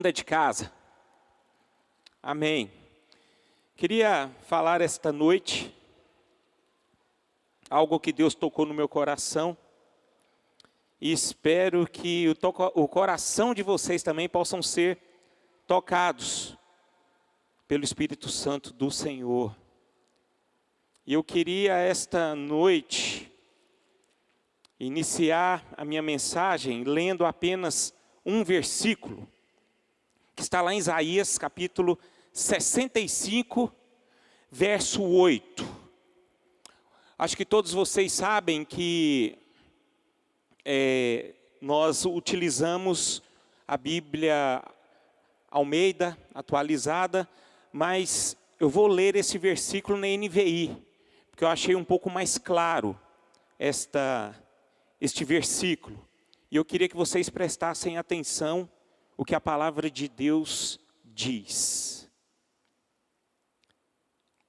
De casa. Amém. Queria falar esta noite algo que Deus tocou no meu coração e espero que o coração de vocês também possam ser tocados pelo Espírito Santo do Senhor. E eu queria esta noite iniciar a minha mensagem lendo apenas um versículo que está lá em Isaías capítulo 65, verso 8. Acho que todos vocês sabem que nós utilizamos a Bíblia Almeida, atualizada, mas eu vou ler esse versículo na NVI, porque eu achei um pouco mais claro este versículo. E eu queria que vocês prestassem atenção o que a palavra de Deus diz.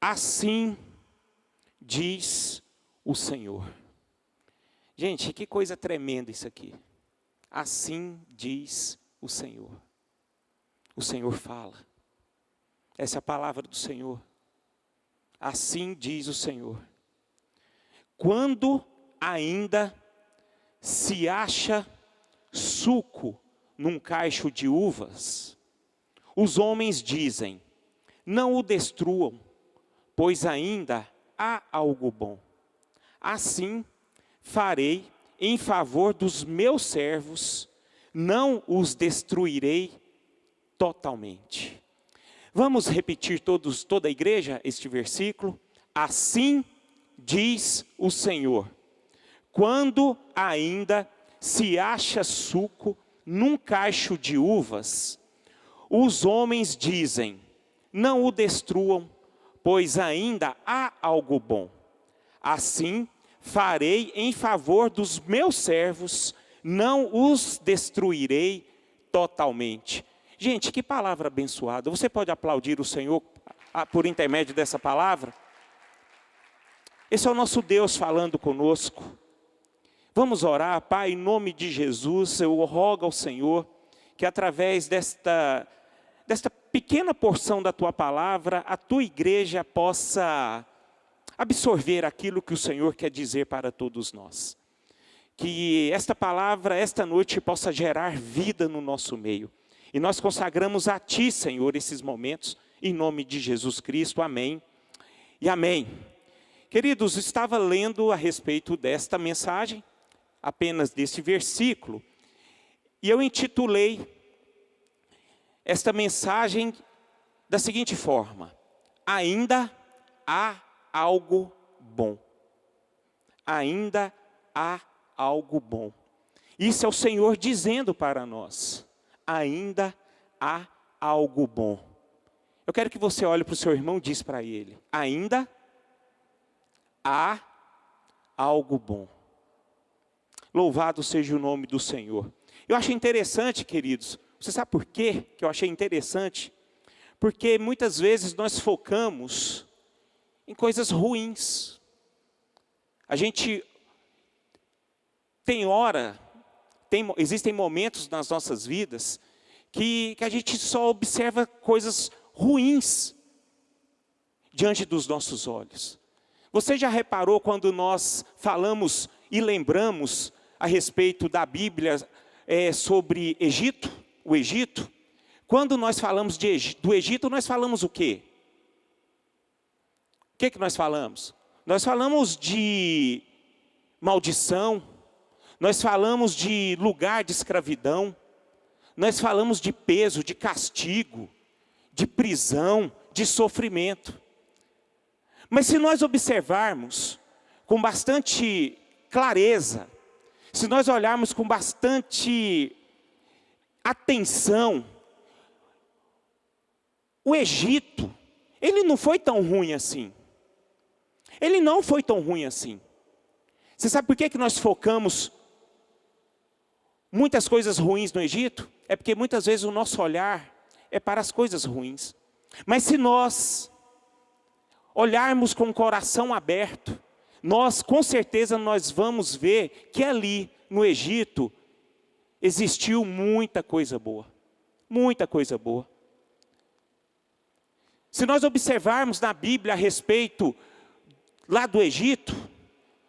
Assim diz o Senhor. Gente, que coisa tremenda isso aqui. Assim diz o Senhor. O Senhor fala. Essa é a palavra do Senhor. Assim diz o Senhor. Quando ainda se acha suco num cacho de uvas, os homens dizem, não o destruam, pois ainda há algo bom. Assim farei em favor dos meus servos, não os destruirei totalmente. Vamos repetir toda a igreja este versículo? Assim diz o Senhor, quando ainda se acha suco num cacho de uvas, os homens dizem, não o destruam, pois ainda há algo bom. Assim farei em favor dos meus servos, não os destruirei totalmente. Gente, que palavra abençoada. Você pode aplaudir o Senhor por intermédio dessa palavra? Esse é o nosso Deus falando conosco. Vamos orar. Pai, em nome de Jesus, eu rogo ao Senhor que através desta pequena porção da Tua palavra, a Tua igreja possa absorver aquilo que o Senhor quer dizer para todos nós. Que esta palavra, esta noite, possa gerar vida no nosso meio. E nós consagramos a Ti, Senhor, esses momentos, em nome de Jesus Cristo. Amém e amém. Queridos, estava lendo a respeito desta mensagem, apenas desse versículo, e eu intitulei esta mensagem da seguinte forma: ainda há algo bom. Ainda há algo bom. Isso é o Senhor dizendo para nós. Ainda há algo bom. Eu quero que você olhe para o seu irmão e diz para ele: ainda há algo bom. Louvado seja o nome do Senhor. Eu acho interessante, queridos. Você sabe por quê que eu achei interessante? Porque muitas vezes nós focamos em coisas ruins. A gente existem momentos nas nossas vidas que a gente só observa coisas ruins diante dos nossos olhos. Você já reparou quando nós falamos e lembramos a respeito da Bíblia sobre Egito, o Egito? Quando nós falamos do Egito, nós falamos o quê? O que nós falamos? Nós falamos de maldição, nós falamos de lugar de escravidão, nós falamos de peso, de castigo, de prisão, de sofrimento. Mas se nós observarmos com bastante clareza, se nós olharmos com bastante atenção, o Egito, ele não foi tão ruim assim. Ele não foi tão ruim assim. Você sabe por que nós focamos muitas coisas ruins no Egito? É porque muitas vezes o nosso olhar é para as coisas ruins. Mas se nós olharmos com o coração aberto, com certeza nós vamos ver que ali no Egito existiu muita coisa boa. Muita coisa boa. Se nós observarmos na Bíblia a respeito lá do Egito,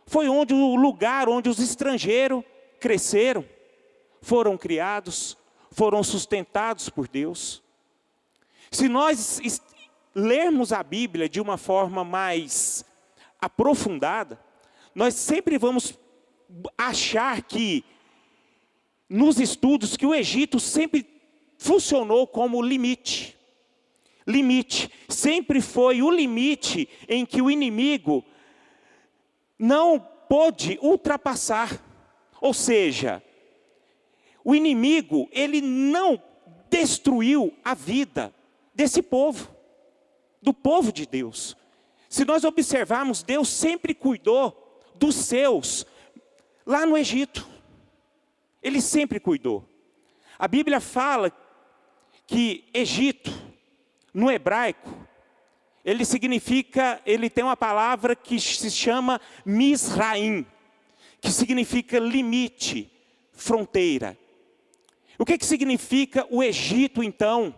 foi onde o lugar onde os estrangeiros cresceram, foram criados, foram sustentados por Deus. Se nós lermos a Bíblia de uma forma mais aprofundada, nós sempre vamos achar que, nos estudos, que o Egito sempre funcionou como limite. Limite, sempre foi o limite em que o inimigo não pôde ultrapassar. Ou seja, o inimigo, ele não destruiu a vida desse povo, do povo de Deus. Se nós observarmos, Deus sempre cuidou dos seus lá no Egito. Ele sempre cuidou. A Bíblia fala que Egito, no hebraico, ele tem uma palavra que se chama Misraim, que significa limite, fronteira. O que significa o Egito, então,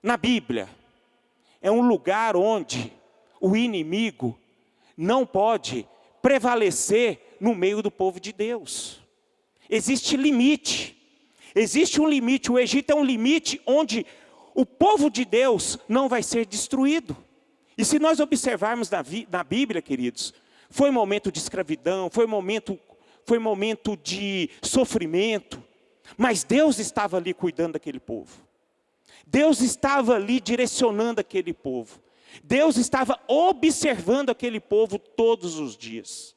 na Bíblia? É um lugar onde o inimigo não pode prevalecer no meio do povo de Deus. Existe limite. Existe um limite. O Egito é um limite onde o povo de Deus não vai ser destruído. E se nós observarmos na Bíblia, queridos, foi momento de escravidão, foi momento de sofrimento, mas Deus estava ali cuidando daquele povo. Deus estava ali direcionando aquele povo. Deus estava observando aquele povo todos os dias.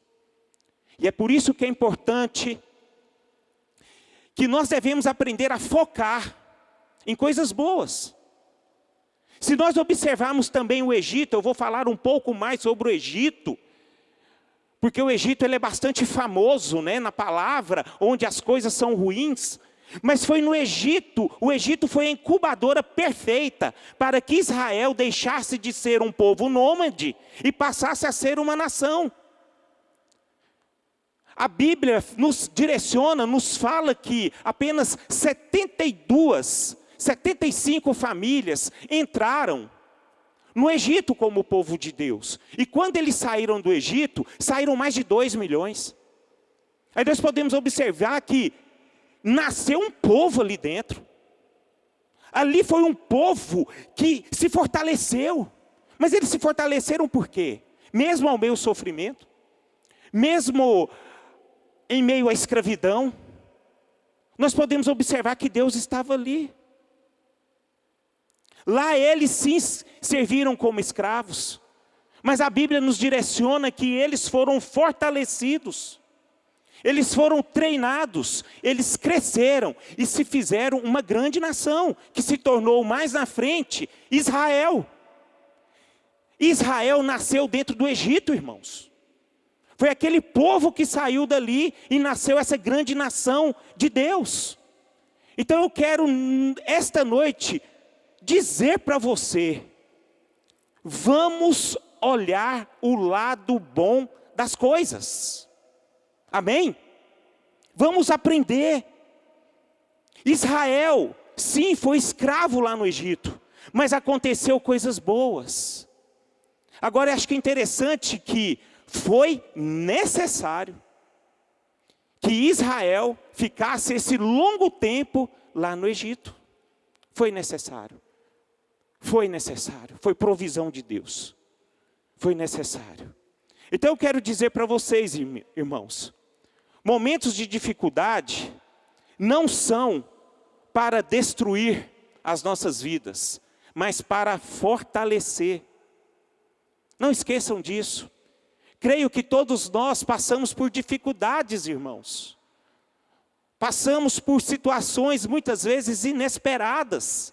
E é por isso que é importante que nós devemos aprender a focar em coisas boas. Se nós observarmos também o Egito, eu vou falar um pouco mais sobre o Egito, porque o Egito ele é bastante famoso, né, na palavra, onde as coisas são ruins. Mas foi no Egito, o Egito foi a incubadora perfeita para que Israel deixasse de ser um povo nômade e passasse a ser uma nação. A Bíblia nos direciona, nos fala que apenas 75 famílias entraram no Egito como povo de Deus. E quando eles saíram do Egito, saíram mais de 2 milhões. Aí nós podemos observar que nasceu um povo ali dentro. Ali foi um povo que se fortaleceu. Mas eles se fortaleceram por quê? Mesmo ao meio do sofrimento, mesmo em meio à escravidão, nós podemos observar que Deus estava ali. Lá eles sim serviram como escravos, mas a Bíblia nos direciona que eles foram fortalecidos, eles foram treinados, eles cresceram e se fizeram uma grande nação, que se tornou mais na frente Israel. Israel nasceu dentro do Egito, irmãos. Foi aquele povo que saiu dali e nasceu essa grande nação de Deus. Então eu quero, esta noite, dizer para você, vamos olhar o lado bom das coisas. Amém? Vamos aprender. Israel, sim, foi escravo lá no Egito, mas aconteceu coisas boas. Agora eu acho que é interessante que foi necessário que Israel ficasse esse longo tempo lá no Egito. Foi necessário. Foi necessário. Foi provisão de Deus. Foi necessário. Então eu quero dizer para vocês, irmãos, momentos de dificuldade não são para destruir as nossas vidas, mas para fortalecer. Não esqueçam disso. Creio que todos nós passamos por dificuldades, irmãos. Passamos por situações muitas vezes inesperadas.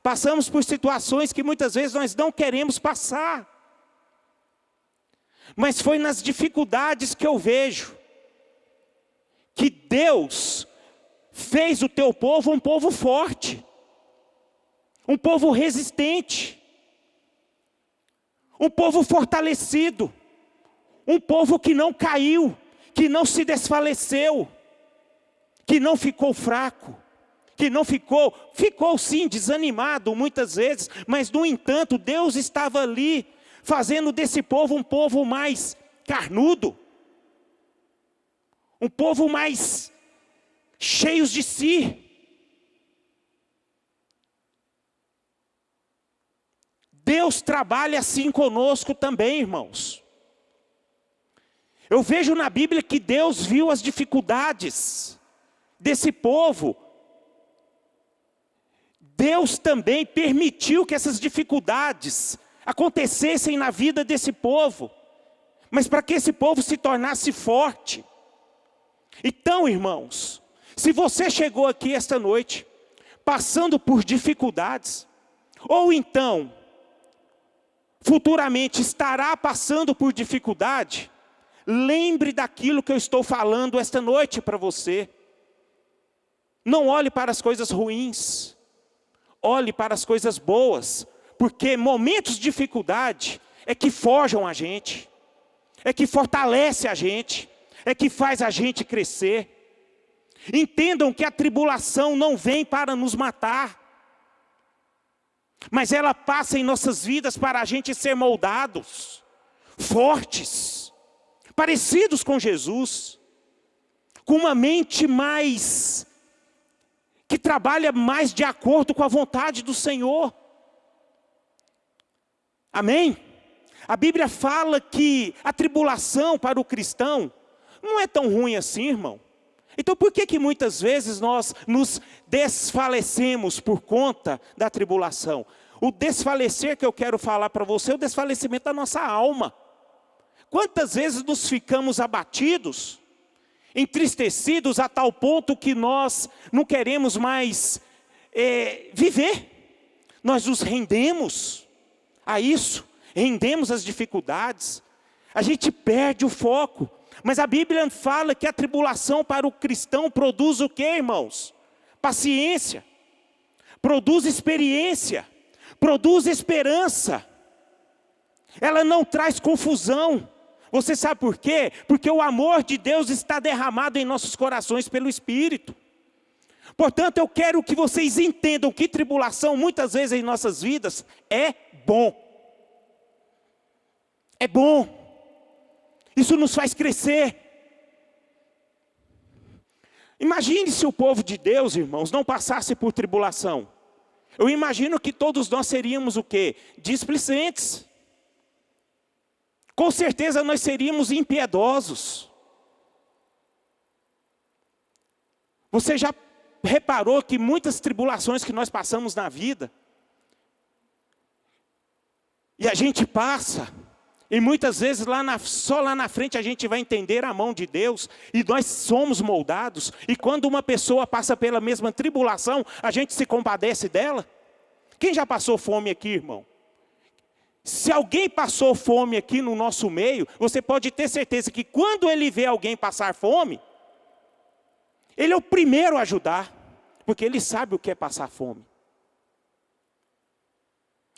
Passamos por situações que muitas vezes nós não queremos passar. Mas foi nas dificuldades que eu vejo que Deus fez o teu povo um povo forte, um povo resistente, um povo fortalecido, um povo que não caiu, que não se desfaleceu, que não ficou fraco, que não ficou sim desanimado muitas vezes, mas no entanto Deus estava ali, fazendo desse povo um povo mais carnudo, um povo mais cheios de si. Deus trabalha assim conosco também, irmãos. Eu vejo na Bíblia que Deus viu as dificuldades desse povo. Deus também permitiu que essas dificuldades acontecessem na vida desse povo, mas para que esse povo se tornasse forte. Então, irmãos, se você chegou aqui esta noite, passando por dificuldades, ou então, futuramente estará passando por dificuldade, lembre daquilo que eu estou falando esta noite para você. Não olhe para as coisas ruins, olhe para as coisas boas, porque momentos de dificuldade é que forjam a gente, é que fortalece a gente, é que faz a gente crescer. Entendam que a tribulação não vem para nos matar, mas ela passa em nossas vidas para a gente ser moldados, fortes, parecidos com Jesus, com uma mente que trabalha mais de acordo com a vontade do Senhor. Amém? A Bíblia fala que a tribulação para o cristão não é tão ruim assim, irmão. Então por que muitas vezes nós nos desfalecemos por conta da tribulação? O desfalecer que eu quero falar para você é o desfalecimento da nossa alma. Quantas vezes nos ficamos abatidos, entristecidos a tal ponto que nós não queremos mais viver. Nós nos rendemos a isso, rendemos às dificuldades, a gente perde o foco. Mas a Bíblia fala que a tribulação para o cristão produz o quê, irmãos? Paciência, produz experiência, produz esperança. Ela não traz confusão. Você sabe por quê? Porque o amor de Deus está derramado em nossos corações pelo Espírito. Portanto, eu quero que vocês entendam que tribulação, muitas vezes em nossas vidas, é bom. É bom. Isso nos faz crescer. Imagine se o povo de Deus, irmãos, não passasse por tribulação. Eu imagino que todos nós seríamos o quê? Displicentes. Com certeza nós seríamos impiedosos. Você já reparou que muitas tribulações que nós passamos na vida, e a gente passa, e muitas vezes só lá na frente a gente vai entender a mão de Deus, e nós somos moldados, e quando uma pessoa passa pela mesma tribulação, a gente se compadece dela. Quem já passou fome aqui, irmão? Se alguém passou fome aqui no nosso meio, você pode ter certeza que quando ele vê alguém passar fome, ele é o primeiro a ajudar, porque ele sabe o que é passar fome.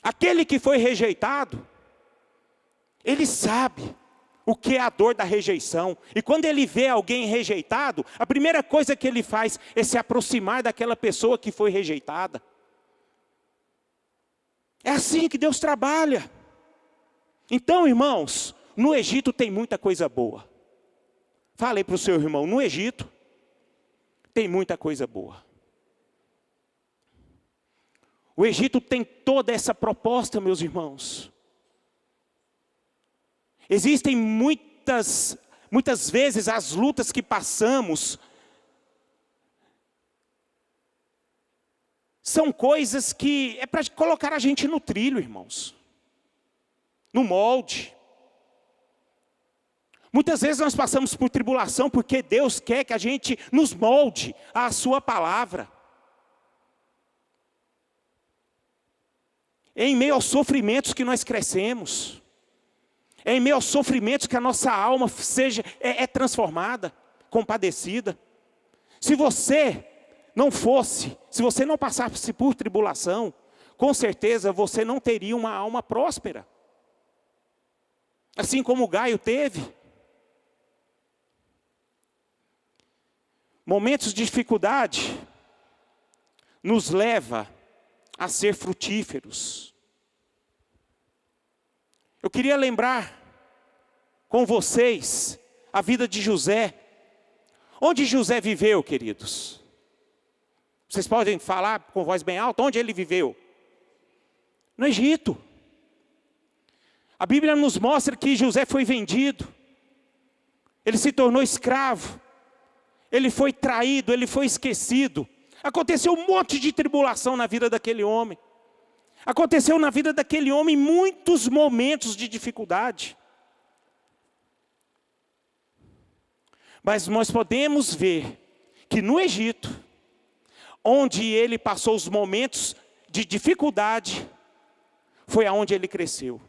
Aquele que foi rejeitado, ele sabe o que é a dor da rejeição. E quando ele vê alguém rejeitado, a primeira coisa que ele faz é se aproximar daquela pessoa que foi rejeitada. É assim que Deus trabalha. Então, irmãos, no Egito tem muita coisa boa. Falei para o seu irmão, no Egito tem muita coisa boa. O Egito tem toda essa proposta, meus irmãos. Existem muitas vezes as lutas que passamos são coisas que é para colocar a gente no trilho, irmãos. No molde. Muitas vezes nós passamos por tribulação porque Deus quer que a gente nos molde à sua palavra. É em meio aos sofrimentos que nós crescemos. É em meio aos sofrimentos que a nossa alma é transformada, compadecida. Se você não passasse por tribulação, com certeza você não teria uma alma próspera. Assim como o Gaio teve. Momentos de dificuldade nos leva a ser frutíferos. Eu queria lembrar com vocês a vida de José. Onde José viveu, queridos? Vocês podem falar com voz bem alta, onde ele viveu? No Egito. A Bíblia nos mostra que José foi vendido. Ele se tornou escravo. Ele foi traído, ele foi esquecido. Aconteceu um monte de tribulação na vida daquele homem. Aconteceu na vida daquele homem muitos momentos de dificuldade. Mas nós podemos ver que no Egito, onde ele passou os momentos de dificuldade, foi aonde ele cresceu.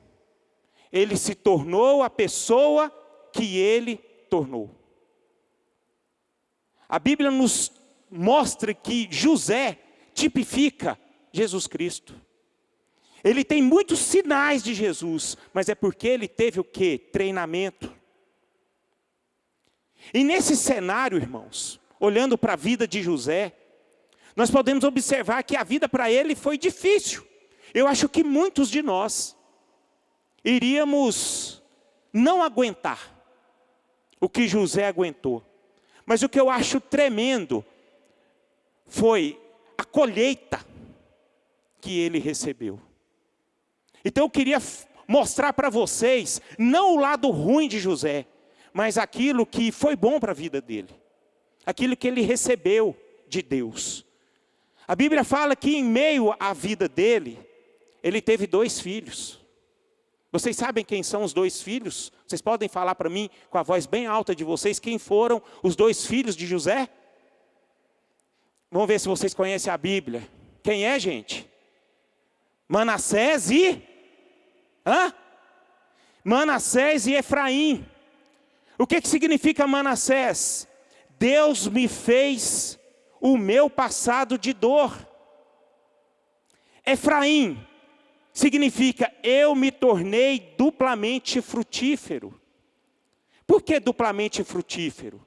Ele se tornou a pessoa que ele tornou. A Bíblia nos mostra que José tipifica Jesus Cristo. Ele tem muitos sinais de Jesus, mas é porque ele teve o quê? Treinamento. E nesse cenário, irmãos, olhando para a vida de José, nós podemos observar que a vida para ele foi difícil. Eu acho que muitos de nós iríamos não aguentar o que José aguentou. Mas o que eu acho tremendo foi a colheita que ele recebeu. Então eu queria mostrar para vocês, não o lado ruim de José, mas aquilo que foi bom para a vida dele. Aquilo que ele recebeu de Deus. A Bíblia fala que em meio à vida dele, ele teve 2 filhos. Vocês sabem quem são os 2 filhos? Vocês podem falar para mim, com a voz bem alta de vocês, quem foram os 2 filhos de José? Vamos ver se vocês conhecem a Bíblia. Quem é, gente? Manassés e... Manassés e Efraim. O que significa Manassés? Deus me fez o meu passado de dor. Efraim significa eu me tornei duplamente frutífero. Por que duplamente frutífero?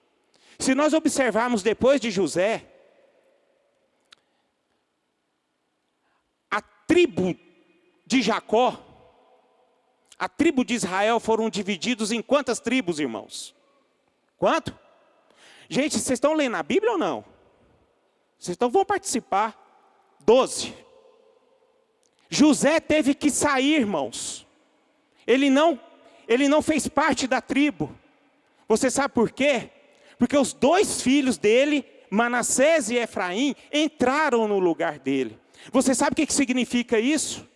Se nós observarmos depois de José, a tribo de Jacó, a tribo de Israel foram divididos em quantas tribos, irmãos? Quanto? Gente, vocês estão lendo a Bíblia ou não? Vocês vão participar. 12. José teve que sair, irmãos. Ele não fez parte da tribo. Você sabe por quê? Porque os 2 filhos dele, Manassés e Efraim, entraram no lugar dele. Você sabe o que significa isso?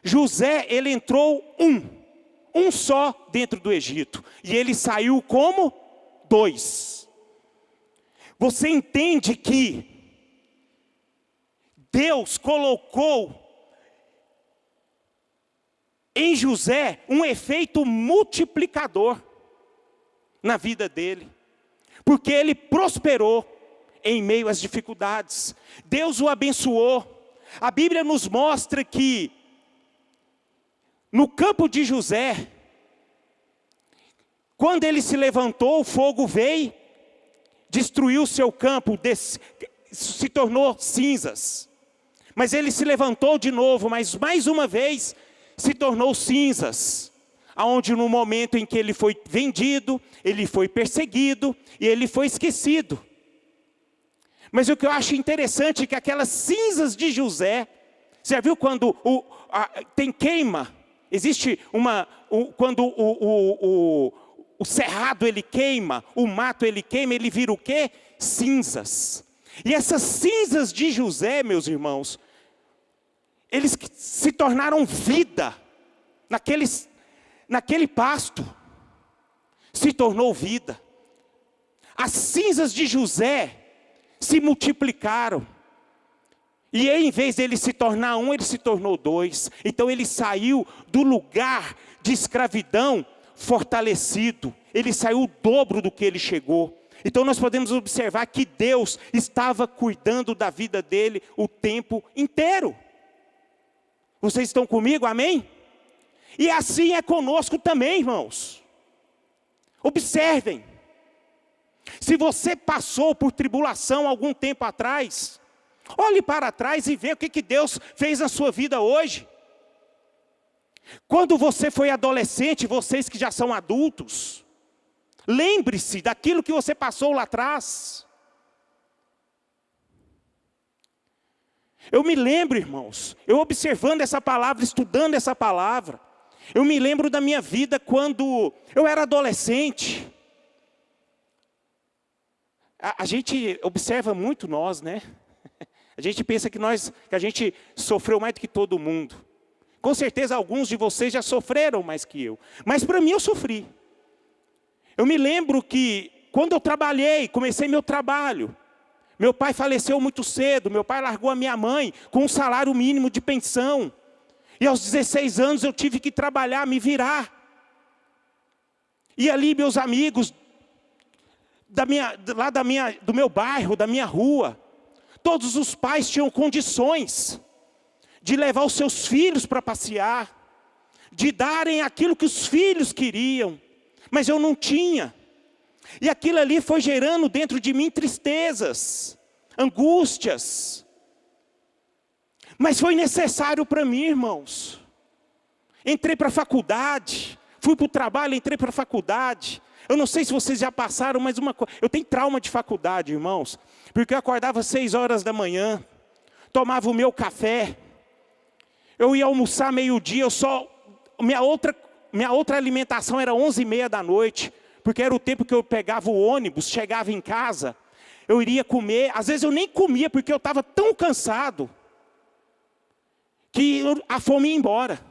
José, ele entrou um só dentro do Egito. E ele saiu como 2. Você entende que Deus colocou em José um efeito multiplicador na vida dele. Porque ele prosperou em meio às dificuldades. Deus o abençoou. A Bíblia nos mostra que no campo de José, quando ele se levantou, o fogo veio, destruiu o seu campo, se tornou cinzas. Mas ele se levantou de novo, mas mais uma vez se tornou cinzas. Aonde no momento em que ele foi vendido, ele foi perseguido e ele foi esquecido. Mas o que eu acho interessante é que aquelas cinzas de José, você já viu quando tem queima? Existe quando o cerrado ele queima, o mato ele queima, ele vira o quê? Cinzas. E essas cinzas de José, meus irmãos, eles se tornaram vida naquele pasto. Se tornou vida. As cinzas de José se multiplicaram. E em vez dele se tornar 1, ele se tornou 2. Então ele saiu do lugar de escravidão fortalecido. Ele saiu o dobro do que ele chegou. Então nós podemos observar que Deus estava cuidando da vida dele o tempo inteiro. Vocês estão comigo? Amém? E assim é conosco também, irmãos. Observem. Se você passou por tribulação algum tempo atrás, Olhe para trás e vê o que Deus fez na sua vida hoje. Quando você foi adolescente, vocês que já são adultos, lembre-se daquilo que você passou lá atrás. Eu me lembro, irmãos, eu observando essa palavra, estudando essa palavra, eu me lembro da minha vida quando eu era adolescente. A gente observa muito nós, né? A gente pensa que a gente sofreu mais do que todo mundo. Com certeza alguns de vocês já sofreram mais que eu. Mas para mim eu sofri. Eu me lembro que quando eu trabalhei, comecei meu trabalho. Meu pai faleceu muito cedo, meu pai largou a minha mãe com um salário mínimo de pensão. E aos 16 anos eu tive que trabalhar, me virar. E ali meus amigos, do meu bairro, da minha rua, todos os pais tinham condições de levar os seus filhos para passear, de darem aquilo que os filhos queriam, mas eu não tinha. E aquilo ali foi gerando dentro de mim tristezas, angústias. Mas foi necessário para mim, irmãos. Entrei para a faculdade, fui para o trabalho, entrei para a faculdade. Eu não sei se vocês já passaram, mas eu tenho trauma de faculdade, irmãos. Porque eu acordava às 6 horas da manhã, tomava o meu café. Eu ia almoçar meio-dia, minha outra alimentação era 11h30 da noite. Porque era o tempo que eu pegava o ônibus, chegava em casa, eu iria comer. Às vezes eu nem comia, porque eu estava tão cansado, que a fome ia embora.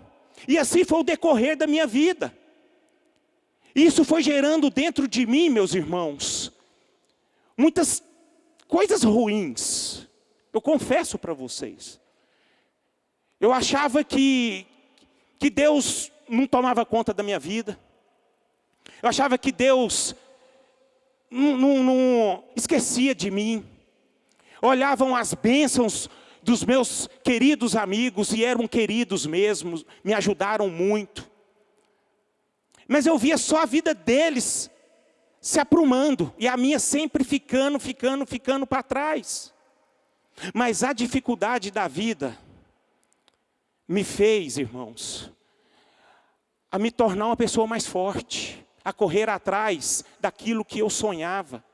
E assim foi o decorrer da minha vida. Isso foi gerando dentro de mim, meus irmãos, muitas coisas ruins. Eu confesso para vocês. Eu achava que Deus não tomava conta da minha vida. Eu achava que Deus não esquecia de mim. Olhavam as bênçãos dos meus queridos amigos, e eram queridos mesmo, me ajudaram muito. Mas eu via só a vida deles se aprumando, e a minha sempre ficando para trás. Mas a dificuldade da vida me fez, irmãos, a me tornar uma pessoa mais forte, a correr atrás daquilo que eu sonhava,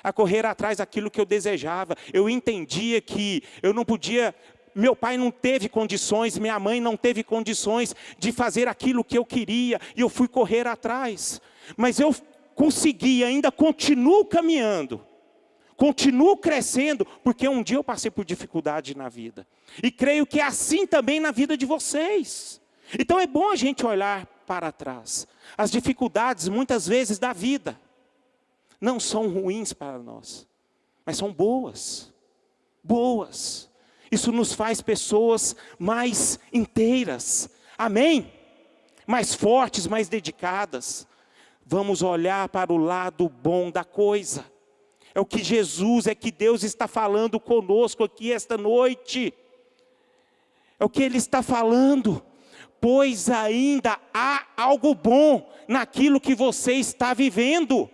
a correr atrás daquilo que eu desejava. Eu entendia que eu não podia, meu pai não teve condições, minha mãe não teve condições de fazer aquilo que eu queria, e eu fui correr atrás. Mas eu consegui, ainda continuo caminhando, continuo crescendo, porque um dia eu passei por dificuldade na vida. E creio que é assim também na vida de vocês. Então é bom a gente olhar para trás. As dificuldades, muitas vezes, da vida não são ruins para nós, mas são boas. Boas. Isso nos faz pessoas mais inteiras. Amém? Mais fortes, mais dedicadas. Vamos olhar para o lado bom da coisa. É o que Deus está falando conosco aqui esta noite. É o que Ele está falando. Pois ainda há algo bom naquilo que você está vivendo.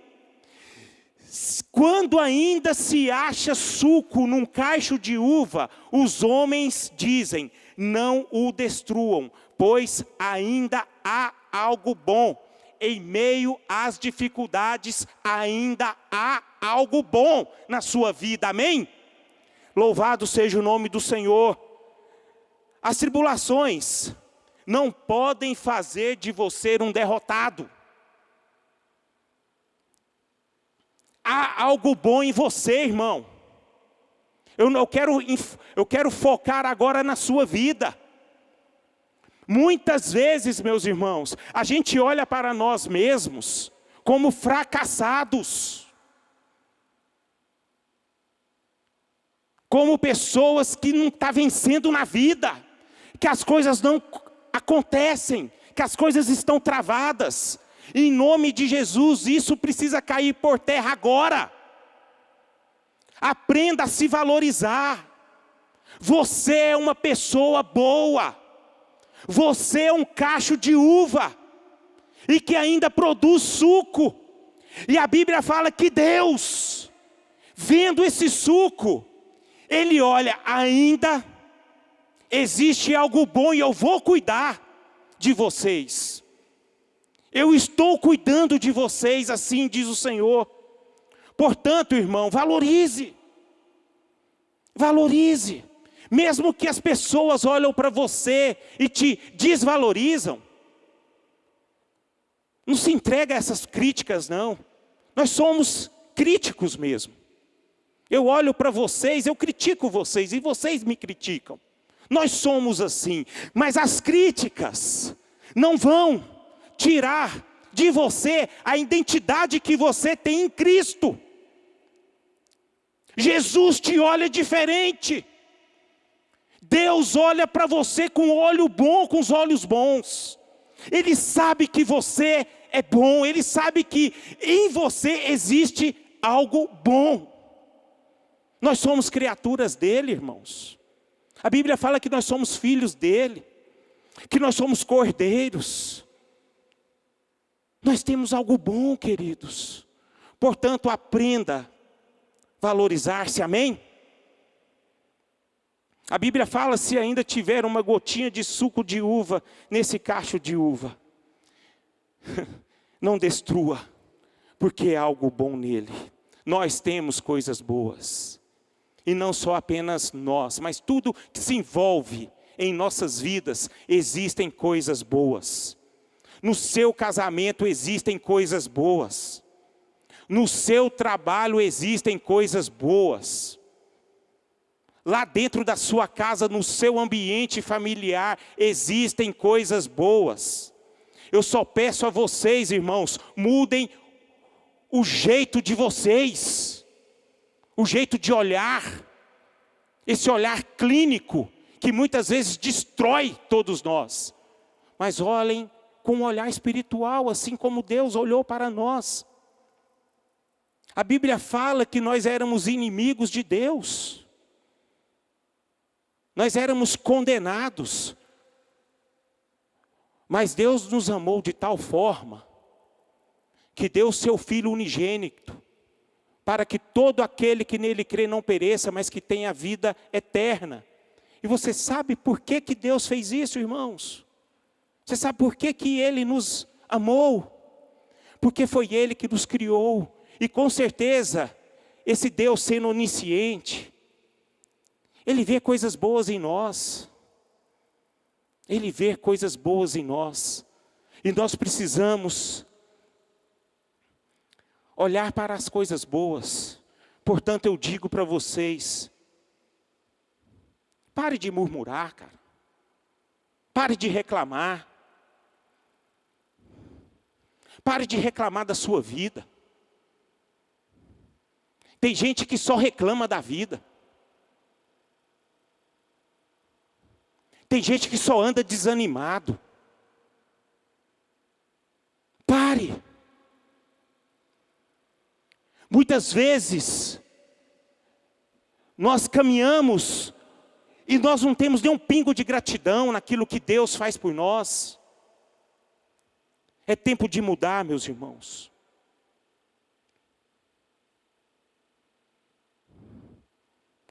Quando ainda se acha suco num cacho de uva, os homens dizem, não o destruam, pois ainda há algo bom. Em meio às dificuldades, ainda há algo bom na sua vida, amém? Louvado seja o nome do Senhor. As tribulações não podem fazer de você um derrotado. Há algo bom em você, irmão. Eu quero focar agora na sua vida. Muitas vezes, meus irmãos, a gente olha para nós mesmos como fracassados. Como pessoas que não estão vencendo na vida. Que as coisas não acontecem, que as coisas estão travadas. Em nome de Jesus, isso precisa cair por terra agora. Aprenda a se valorizar. Você é uma pessoa boa. Você é um cacho de uva. E que ainda produz suco. E a Bíblia fala que Deus, vendo esse suco, Ele olha, ainda existe algo bom e eu vou cuidar de vocês. Eu estou cuidando de vocês, assim diz o Senhor. Portanto, irmão, valorize. Valorize. Mesmo que as pessoas olham para você e te desvalorizam, não se entrega a essas críticas, não. Nós somos críticos mesmo. Eu olho para vocês, eu critico vocês e vocês me criticam. Nós somos assim. Mas as críticas não vão tirar de você a identidade que você tem em Cristo. Jesus te olha diferente. Deus olha para você com olho bom, com os olhos bons. Ele sabe que você é bom, Ele sabe que em você existe algo bom. Nós somos criaturas dEle, irmãos. A Bíblia fala que nós somos filhos dEle, que nós somos cordeiros. Nós temos algo bom, queridos. Portanto, aprenda a valorizar-se, amém? A Bíblia fala, se ainda tiver uma gotinha de suco de uva nesse cacho de uva, não destrua, porque é algo bom nele. Nós temos coisas boas. E não só apenas nós, mas tudo que se envolve em nossas vidas, existem coisas boas. No seu casamento existem coisas boas. No seu trabalho existem coisas boas. Lá dentro da sua casa, no seu ambiente familiar, existem coisas boas. Eu só peço a vocês, irmãos, mudem o jeito de vocês. O jeito de olhar. Esse olhar clínico, que muitas vezes destrói todos nós. Mas olhem com um olhar espiritual, assim como Deus olhou para nós. A Bíblia fala que nós éramos inimigos de Deus. Nós éramos condenados. Mas Deus nos amou de tal forma que deu o seu Filho unigênito, para que todo aquele que nele crê não pereça, mas que tenha vida eterna. E você sabe por que Deus fez isso, irmãos? Você sabe por que Ele nos amou? Porque foi Ele que nos criou. E com certeza, esse Deus sendo onisciente, Ele vê coisas boas em nós. Ele vê coisas boas em nós. E nós precisamos olhar para as coisas boas. Portanto, eu digo para vocês, pare de murmurar, cara. Pare de reclamar. Pare de reclamar da sua vida. Tem gente que só reclama da vida. Tem gente que só anda desanimado. Pare. Muitas vezes, nós caminhamos e nós não temos nem um pingo de gratidão naquilo que Deus faz por nós. É tempo de mudar, meus irmãos.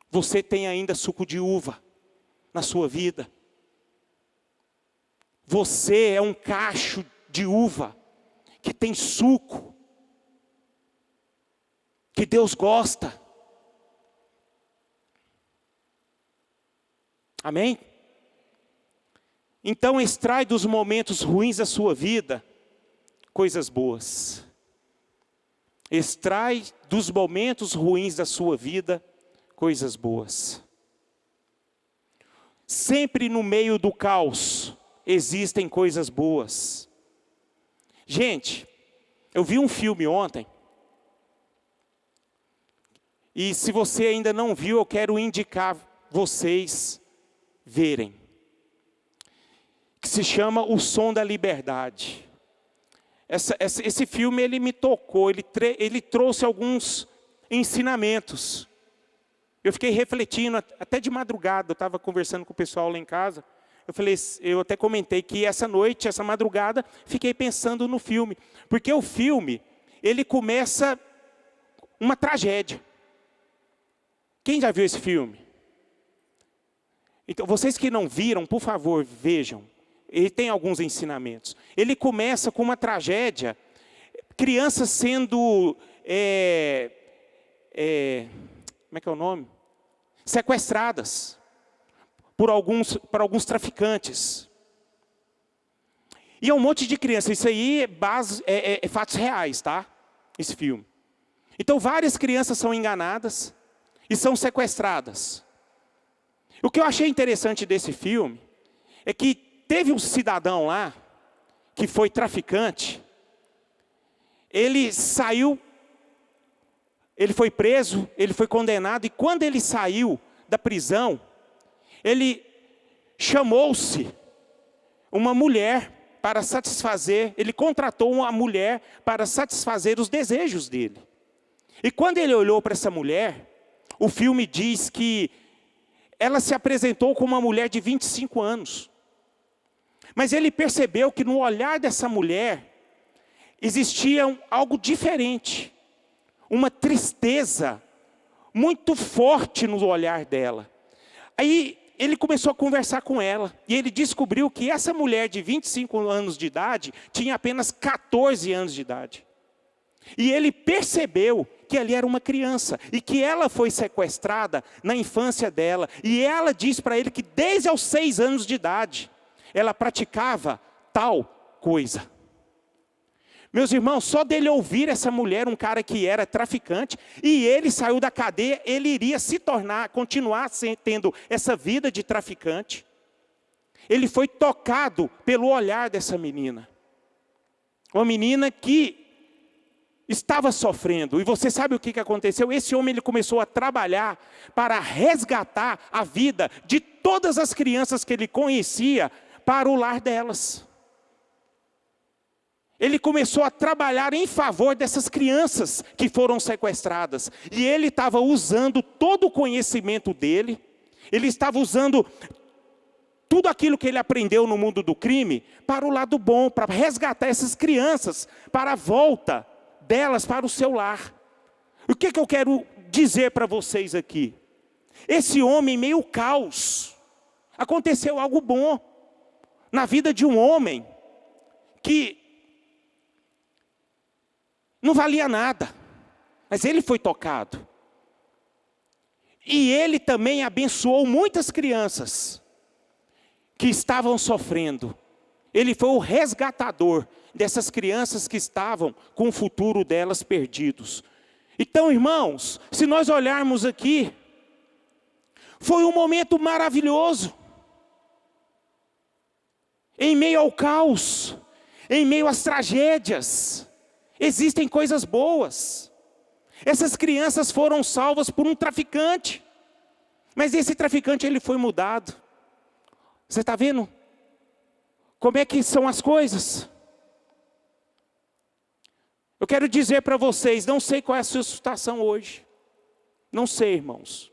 Você tem ainda suco de uva na sua vida. Você é um cacho de uva que tem suco, que Deus gosta. Amém? Então extrai dos momentos ruins da sua vida coisas boas. Extrai dos momentos ruins da sua vida coisas boas. Sempre no meio do caos existem coisas boas. Gente, eu vi um filme ontem. E se você ainda não viu, eu quero indicar vocês verem. Que se chama O Som da Liberdade. Esse filme ele me tocou, ele trouxe alguns ensinamentos. Eu fiquei refletindo, até de madrugada, eu estava conversando com o pessoal lá em casa. Eu até comentei que essa noite, essa madrugada, fiquei pensando no filme. Porque o filme, ele começa uma tragédia. Quem já viu esse filme? Então, vocês que não viram, por favor, vejam. Ele tem alguns ensinamentos. Ele começa com uma tragédia, crianças sendo, como é que é o nome? Sequestradas por alguns traficantes. E é um monte de criança. Isso aí é fatos reais, tá? Esse filme. Então, várias crianças são enganadas e são sequestradas. O que eu achei interessante desse filme é que teve um cidadão lá, que foi traficante. Ele saiu, ele foi preso, ele foi condenado. E quando ele saiu da prisão, ele chamou-se uma mulher para satisfazer, ele contratou uma mulher para satisfazer os desejos dele. E quando ele olhou para essa mulher, o filme diz que ela se apresentou como uma mulher de 25 anos. Mas ele percebeu que no olhar dessa mulher existia algo diferente. Uma tristeza muito forte no olhar dela. Aí ele começou a conversar com ela. E ele descobriu que essa mulher de 25 anos de idade tinha apenas 14 anos de idade. E ele percebeu que ali era uma criança. E que ela foi sequestrada na infância dela. E ela disse para ele que desde os 6 anos de idade, ela praticava tal coisa. Meus irmãos, só dele ouvir essa mulher, um cara que era traficante, e ele saiu da cadeia, ele iria se tornar, continuar tendo essa vida de traficante. Ele foi tocado pelo olhar dessa menina. Uma menina que estava sofrendo. E você sabe o que aconteceu? Esse homem ele começou a trabalhar para resgatar a vida de todas as crianças que ele conhecia para o lar delas. Ele começou a trabalhar em favor dessas crianças que foram sequestradas. E ele estava usando todo o conhecimento dele. Ele estava usando tudo aquilo que ele aprendeu no mundo do crime para o lado bom, para resgatar essas crianças, para a volta delas para o seu lar. O que eu quero dizer para vocês aqui? Esse homem, em meio ao caos, aconteceu algo bom na vida de um homem que não valia nada, mas ele foi tocado. E ele também abençoou muitas crianças que estavam sofrendo. Ele foi o resgatador dessas crianças que estavam com o futuro delas perdidos. Então, irmãos, se nós olharmos aqui, foi um momento maravilhoso. Em meio ao caos, em meio às tragédias, existem coisas boas. Essas crianças foram salvas por um traficante. Mas esse traficante ele foi mudado. Você está vendo? Como é que são as coisas? Eu quero dizer para vocês, não sei qual é a sua situação hoje. Não sei, irmãos.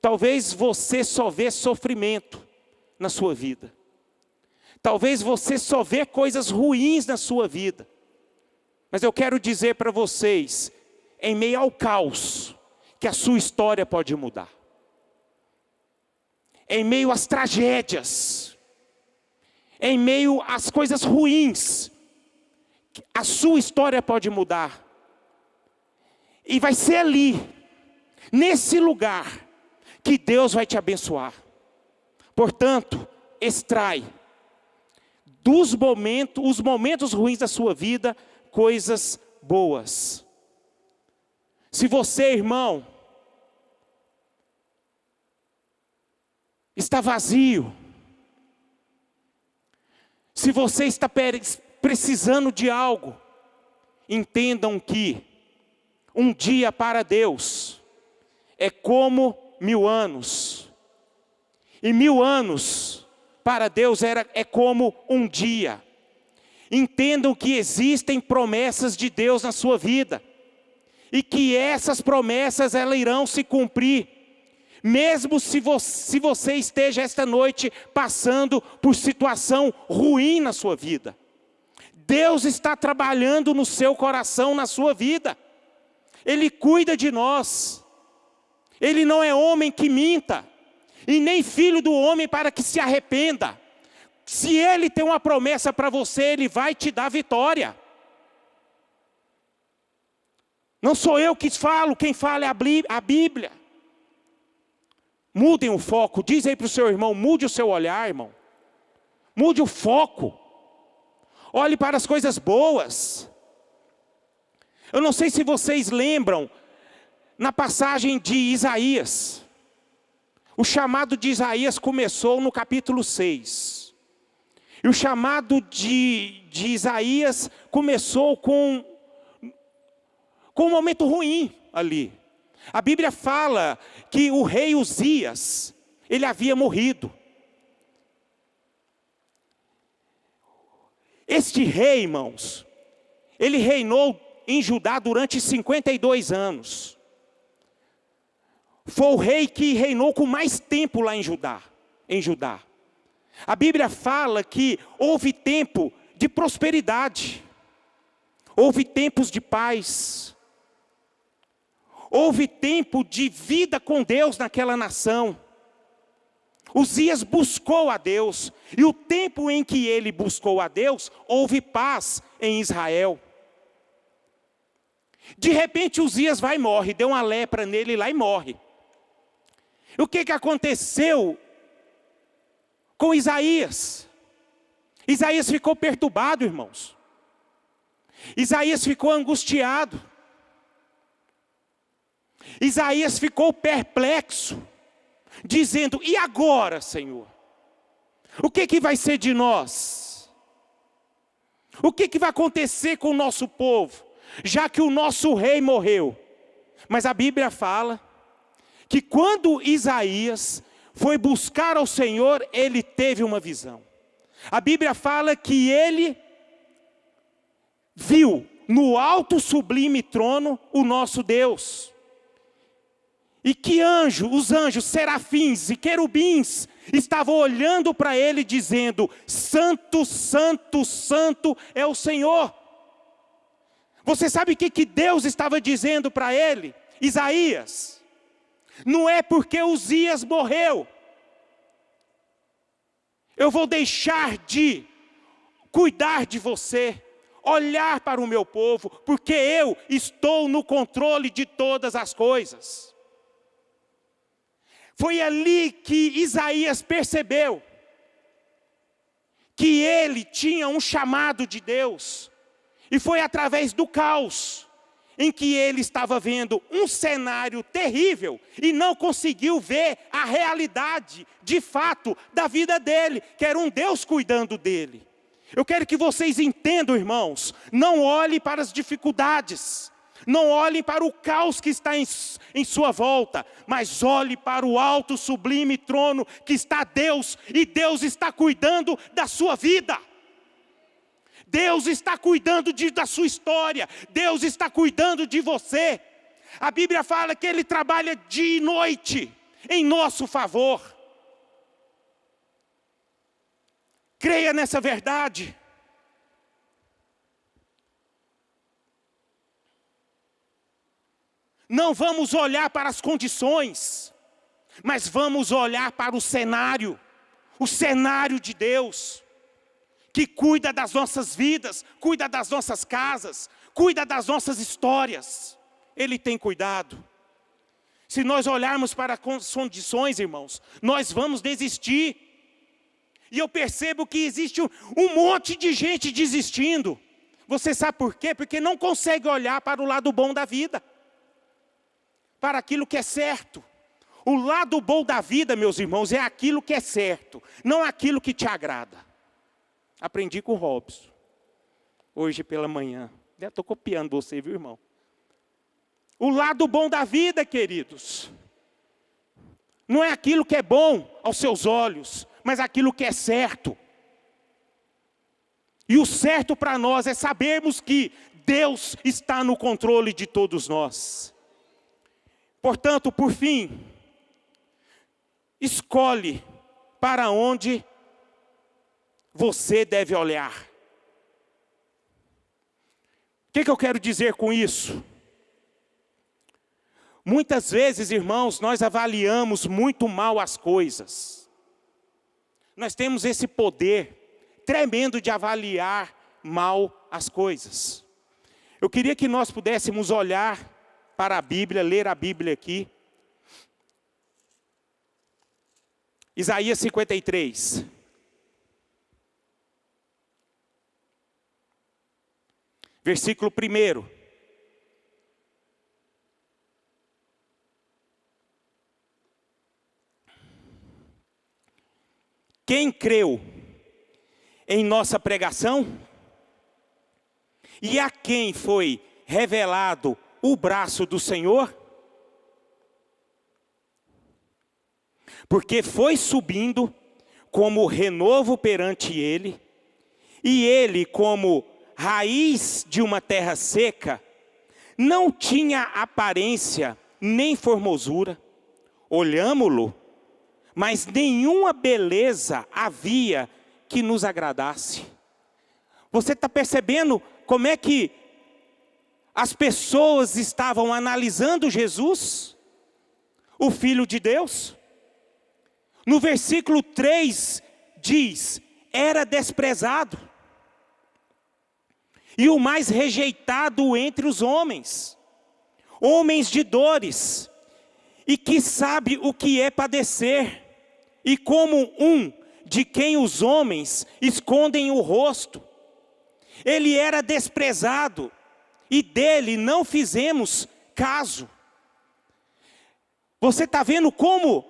Talvez você só vê sofrimento na sua vida. Talvez você só vê coisas ruins na sua vida. Mas eu quero dizer para vocês, em meio ao caos, que a sua história pode mudar. Em meio às tragédias, em meio às coisas ruins, a sua história pode mudar. E vai ser ali, nesse lugar, que Deus vai te abençoar. Portanto, extrai os momentos ruins da sua vida, coisas boas. Se você, irmão, está vazio, se você está precisando de algo, entendam que um dia para Deus é como 1000 anos. E 1000 anos para Deus é como um dia. Entendam que existem promessas de Deus na sua vida. E que essas promessas elas irão se cumprir. Mesmo se você esteja esta noite passando por situação ruim na sua vida. Deus está trabalhando no seu coração, na sua vida. Ele cuida de nós. Ele não é homem que minta. e nem filho do homem para que se arrependa. Se Ele tem uma promessa para você, Ele vai te dar vitória. Não sou eu que falo, quem fala é a Bíblia. Mudem o foco, diz aí para o seu irmão, mude o seu olhar, irmão. Mude o foco. Olhe para as coisas boas. Eu não sei se vocês lembram, na passagem de Isaías. O chamado de Isaías começou no capítulo 6. E o chamado de Isaías começou com um momento ruim ali. A Bíblia fala que o rei Uzias, ele havia morrido. Este rei, irmãos, ele reinou em Judá durante 52 anos. Foi o rei que reinou com mais tempo lá em Judá. A Bíblia fala que houve tempo de prosperidade. Houve tempos de paz. Houve tempo de vida com Deus naquela nação. Uzias buscou a Deus. E o tempo em que ele buscou a Deus, houve paz em Israel. De repente Uzias vai e morre. Deu uma lepra nele lá e morre. O que aconteceu com Isaías? Isaías ficou perturbado, irmãos. Isaías ficou angustiado. Isaías ficou perplexo, dizendo: e agora, Senhor? O que vai ser de nós? O que vai acontecer com o nosso povo, já que o nosso rei morreu? Mas a Bíblia fala que quando Isaías foi buscar ao Senhor, ele teve uma visão. A Bíblia fala que ele viu no alto sublime trono o nosso Deus. E que os anjos, serafins e querubins, estavam olhando para ele dizendo: Santo, Santo, Santo é o Senhor. Você sabe o que Deus estava dizendo para ele? Isaías, não é porque Uzias morreu, eu vou deixar de cuidar de você, olhar para o meu povo, porque eu estou no controle de todas as coisas. Foi ali que Isaías percebeu que ele tinha um chamado de Deus. E foi através do caos em que ele estava vendo um cenário terrível e não conseguiu ver a realidade, de fato, da vida dele, que era um Deus cuidando dele. Eu quero que vocês entendam, irmãos, não olhem para as dificuldades, não olhem para o caos que está em sua volta, mas olhe para o alto sublime trono que está Deus, e Deus está cuidando da sua vida. Deus está cuidando da sua história, Deus está cuidando de você. A Bíblia fala que Ele trabalha dia e noite em nosso favor. Creia nessa verdade. Não vamos olhar para as condições, mas vamos olhar para o cenário de Deus, que cuida das nossas vidas, cuida das nossas casas, cuida das nossas histórias. Ele tem cuidado. Se nós olharmos para as condições, irmãos, nós vamos desistir. E eu percebo que existe um monte de gente desistindo. Você sabe por quê? Porque não consegue olhar para o lado bom da vida, para aquilo que é certo. O lado bom da vida, meus irmãos, é aquilo que é certo, não aquilo que te agrada. Aprendi com o Robson, hoje pela manhã. Estou copiando você, viu, irmão? O lado bom da vida, queridos, não é aquilo que é bom aos seus olhos, mas aquilo que é certo. E o certo para nós é sabermos que Deus está no controle de todos nós. Portanto, por fim, escolhe para onde você deve olhar. O que eu quero dizer com isso? Muitas vezes, irmãos, nós avaliamos muito mal as coisas. Nós temos esse poder tremendo de avaliar mal as coisas. Eu queria que nós pudéssemos olhar para a Bíblia, ler a Bíblia aqui. Isaías 53. Versículo 1. Quem creu em nossa pregação? E a quem foi revelado o braço do Senhor? Porque foi subindo como renovo perante ele, e ele, como raiz de uma terra seca, não tinha aparência nem formosura. Olhámo-lo, mas nenhuma beleza havia que nos agradasse. Você está percebendo como é que as pessoas estavam analisando Jesus, o Filho de Deus? No versículo 3 diz, era desprezado, e o mais rejeitado entre os homens, homens de dores, e que sabe o que é padecer, e como um de quem os homens escondem o rosto. Ele era desprezado, e dele não fizemos caso. Você está vendo como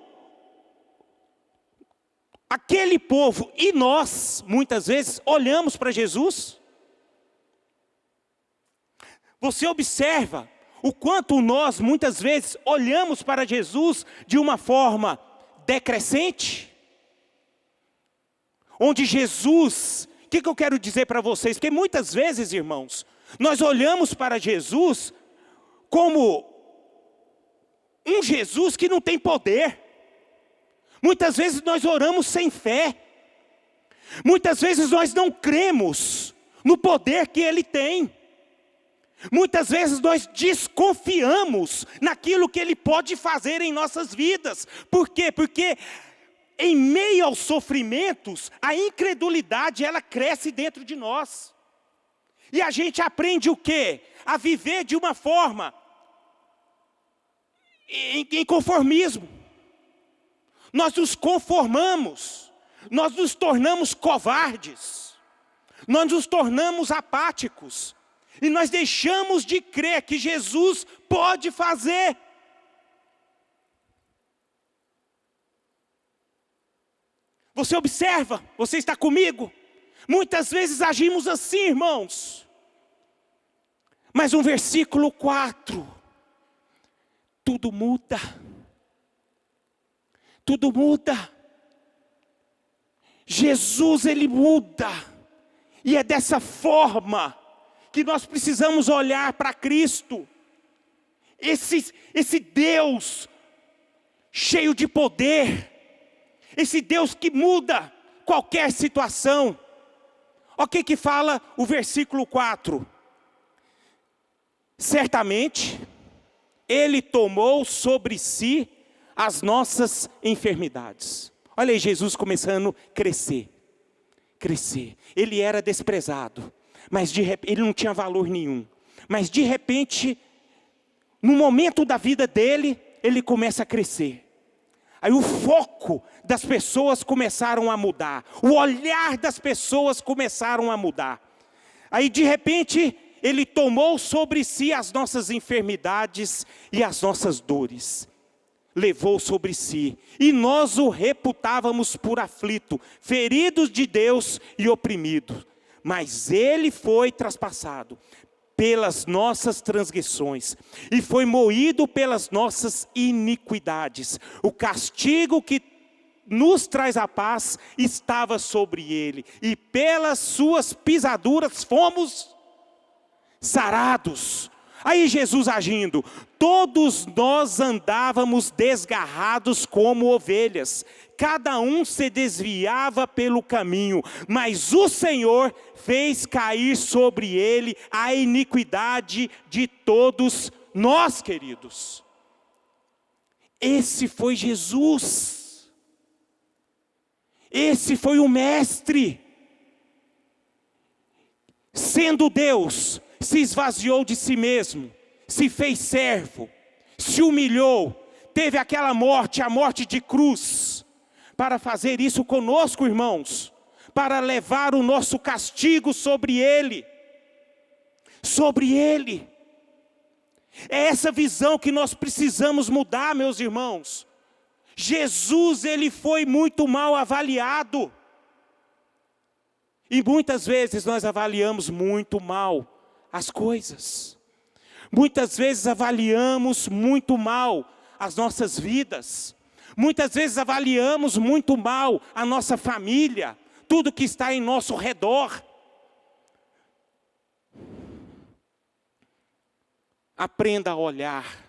aquele povo, e nós, muitas vezes, olhamos para Jesus? Você observa o quanto nós, muitas vezes, olhamos para Jesus de uma forma decrescente? Onde Jesus, o que eu quero dizer para vocês? Porque muitas vezes, irmãos, nós olhamos para Jesus como um Jesus que não tem poder. Muitas vezes nós oramos sem fé. Muitas vezes nós não cremos no poder que Ele tem. Muitas vezes nós desconfiamos naquilo que Ele pode fazer em nossas vidas. Por quê? Porque em meio aos sofrimentos, a incredulidade ela cresce dentro de nós. E a gente aprende o quê? A viver de uma forma em conformismo. Nós nos conformamos, nós nos tornamos covardes, nós nos tornamos apáticos. E nós deixamos de crer que Jesus pode fazer. Você observa, você está comigo? Muitas vezes agimos assim, irmãos. Mas um versículo 4. Tudo muda. Tudo muda. Jesus, Ele muda. E é dessa forma que nós precisamos olhar para Cristo. Esse Deus cheio de poder. Esse Deus que muda qualquer situação. O que fala o versículo 4? Certamente, Ele tomou sobre si as nossas enfermidades. Olha aí Jesus começando a crescer. Crescer. Ele era desprezado. Mas ele não tinha valor nenhum. Mas de repente, no momento da vida dele, ele começa a crescer. Aí o foco das pessoas começaram a mudar. O olhar das pessoas começaram a mudar. Aí de repente, ele tomou sobre si as nossas enfermidades e as nossas dores. Levou sobre si. E nós o reputávamos por aflito, ferido de Deus e oprimido. Mas Ele foi traspassado pelas nossas transgressões, e foi moído pelas nossas iniquidades. O castigo que nos traz a paz estava sobre Ele, e pelas suas pisaduras fomos sarados. Aí Jesus agindo, todos nós andávamos desgarrados como ovelhas, cada um se desviava pelo caminho, mas o Senhor fez cair sobre ele a iniquidade de todos nós, queridos. Esse foi Jesus. Esse foi o Mestre. Sendo Deus, se esvaziou de si mesmo, se fez servo, se humilhou, teve aquela morte, a morte de cruz, para fazer isso conosco, irmãos, para levar o nosso castigo sobre Ele. Sobre Ele. É essa visão que nós precisamos mudar, meus irmãos. Jesus, Ele foi muito mal avaliado. E muitas vezes nós avaliamos muito mal as coisas. Muitas vezes avaliamos muito mal as nossas vidas. Muitas vezes avaliamos muito mal a nossa família, tudo que está em nosso redor. Aprenda a olhar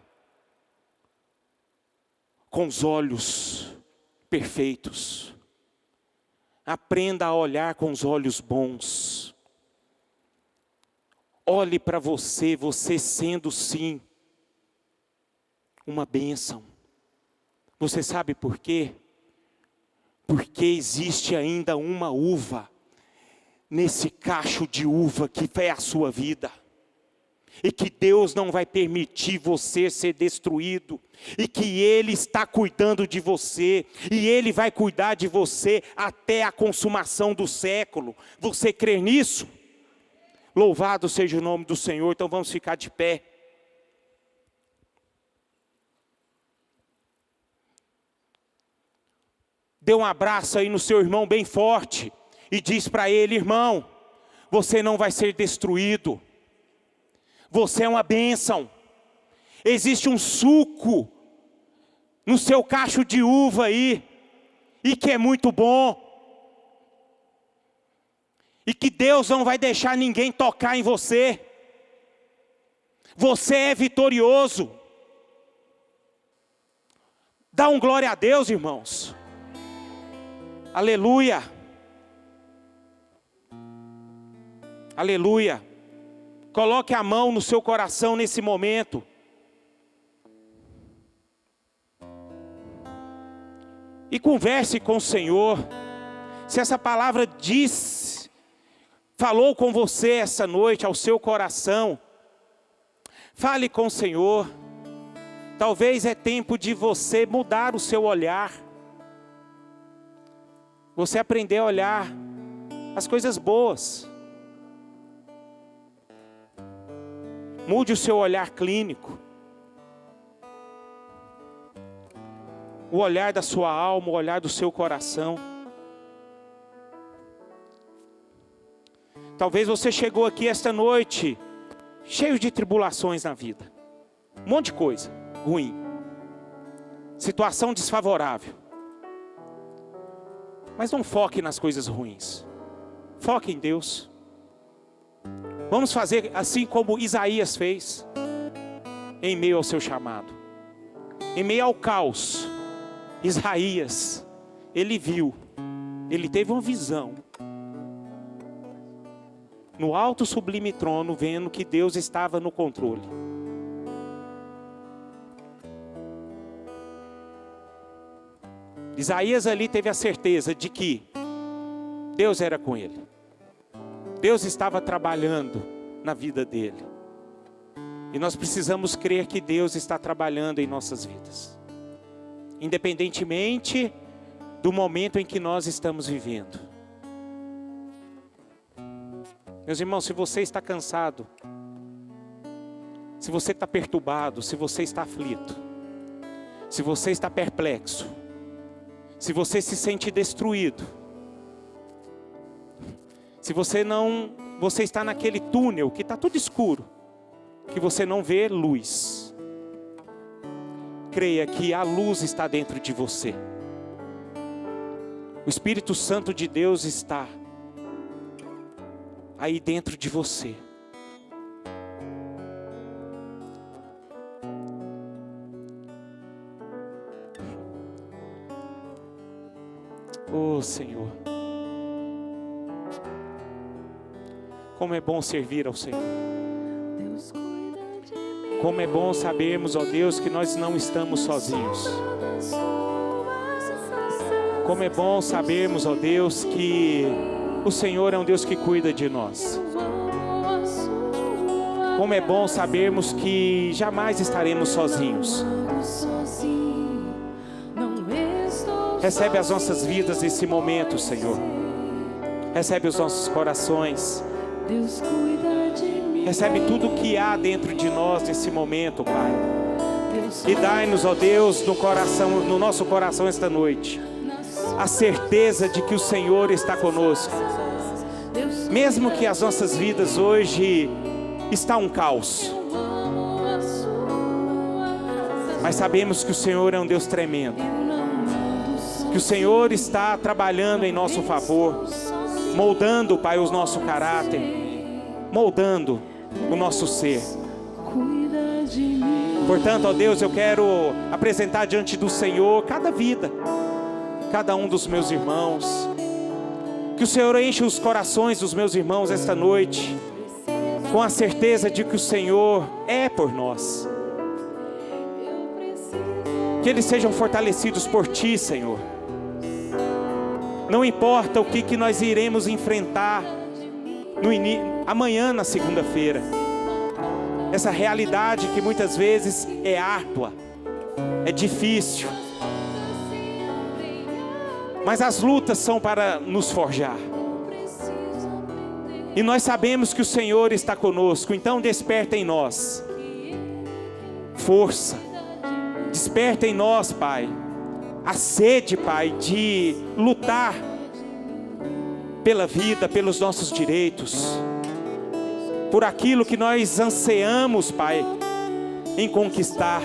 com os olhos perfeitos. Aprenda a olhar com os olhos bons. Olhe para você, você sendo sim uma bênção. Você sabe por quê? Porque existe ainda uma uva nesse cacho de uva que é a sua vida. E que Deus não vai permitir você ser destruído. E que Ele está cuidando de você. E Ele vai cuidar de você até a consumação do século. Você crê nisso? Louvado seja o nome do Senhor. Então vamos ficar de pé. Dê um abraço aí no seu irmão bem forte. E diz para ele: irmão, você não vai ser destruído. Você é uma bênção. Existe um suco no seu cacho de uva aí, e que é muito bom. E que Deus não vai deixar ninguém tocar em você. Você é vitorioso. Dá um glória a Deus, irmãos. Aleluia. Aleluia. Coloque a mão no seu coração nesse momento. E converse com o Senhor. Se essa palavra falou com você essa noite, ao seu coração, fale com o Senhor. Talvez é tempo de você mudar o seu olhar. Você aprender a olhar as coisas boas. Mude o seu olhar clínico. O olhar da sua alma, o olhar do seu coração. Talvez você chegou aqui esta noite cheio de tribulações na vida. Um monte de coisa ruim. Situação desfavorável. Mas não foque nas coisas ruins. Foque em Deus. Vamos fazer assim como Isaías fez, em meio ao seu chamado. Em meio ao caos, Isaías, ele viu, ele teve uma visão. No alto sublime trono, vendo que Deus estava no controle. Isaías ali teve a certeza de que Deus era com ele. Deus estava trabalhando na vida dele. E nós precisamos crer que Deus está trabalhando em nossas vidas. Independentemente do momento em que nós estamos vivendo. Meus irmãos, se você está cansado, se você está perturbado, se você está aflito, se você está perplexo, se você se sente destruído, se você está naquele túnel que está tudo escuro, que você não vê luz, creia que a luz está dentro de você. O Espírito Santo de Deus está aí dentro de você. Oh Senhor, como é bom servir ao Senhor. Deus cuida de mim. Como é bom sabermos, ó Deus, que nós não estamos sozinhos. Como é bom sabermos, ó Deus, que o Senhor é um Deus que cuida de nós. Como é bom sabermos que jamais estaremos sozinhos. Recebe as nossas vidas nesse momento, Senhor. Recebe os nossos corações. Recebe tudo que há dentro de nós nesse momento, Pai. E dai-nos, ó Deus, no nosso coração esta noite, a certeza de que o Senhor está conosco. Mesmo que as nossas vidas hoje está um caos, mas sabemos que o Senhor é um Deus tremendo, que o Senhor está trabalhando em nosso favor, moldando, Pai, o nosso caráter, moldando o nosso ser. Portanto, ó Deus, eu quero apresentar diante do Senhor cada vida, cada um dos meus irmãos. Que o Senhor enche os corações dos meus irmãos esta noite com a certeza de que o Senhor é por nós. Que eles sejam fortalecidos por Ti, Senhor. Não importa o que nós iremos enfrentar amanhã, na segunda-feira. Essa realidade que muitas vezes é árdua, é difícil. Mas as lutas são para nos forjar. E nós sabemos que o Senhor está conosco. Então desperta em nós força. Desperta em nós, Pai, a sede, Pai, de lutar pela vida, pelos nossos direitos, por aquilo que nós ansiamos, Pai, em conquistar.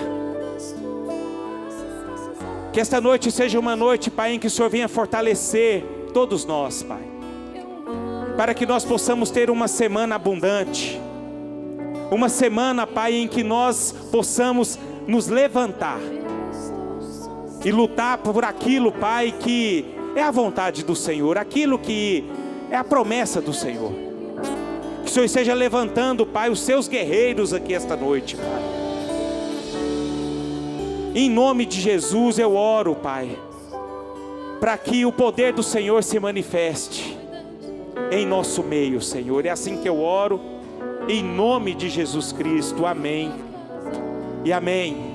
Que esta noite seja uma noite, Pai, em que o Senhor venha fortalecer todos nós, Pai, para que nós possamos ter uma semana abundante, uma semana, Pai, em que nós possamos nos levantar e lutar por aquilo, Pai, que é a vontade do Senhor, aquilo que é a promessa do Senhor. Que o Senhor esteja levantando, Pai, os seus guerreiros aqui esta noite, Pai. Em nome de Jesus eu oro, Pai, para que o poder do Senhor se manifeste em nosso meio, Senhor. É assim que eu oro, em nome de Jesus Cristo. Amém e amém.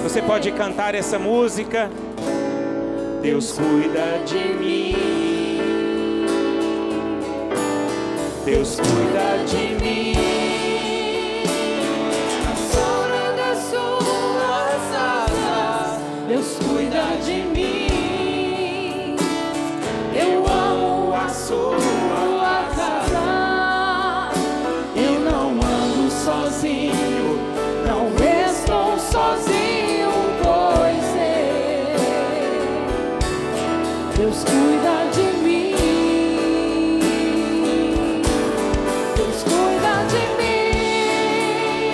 Você pode cantar essa música. Deus cuida de mim. Deus cuida de mim. Na sombra das suas asas, Deus cuida de mim. Eu amo a sua casa. Eu não ando sozinho, não estou sozinho, pois Deus cuida de mim. Deus cuida de mim.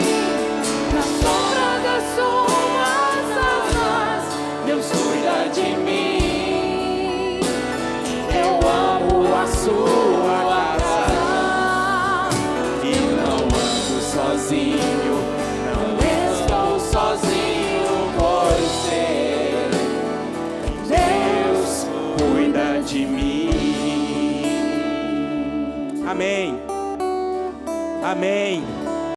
Na sombra das suas asas, Deus cuida de mim. Eu amo a sua casa. Eu não ando sozinho, não estou sozinho, pois Deus cuida de mim. Amém. Amém.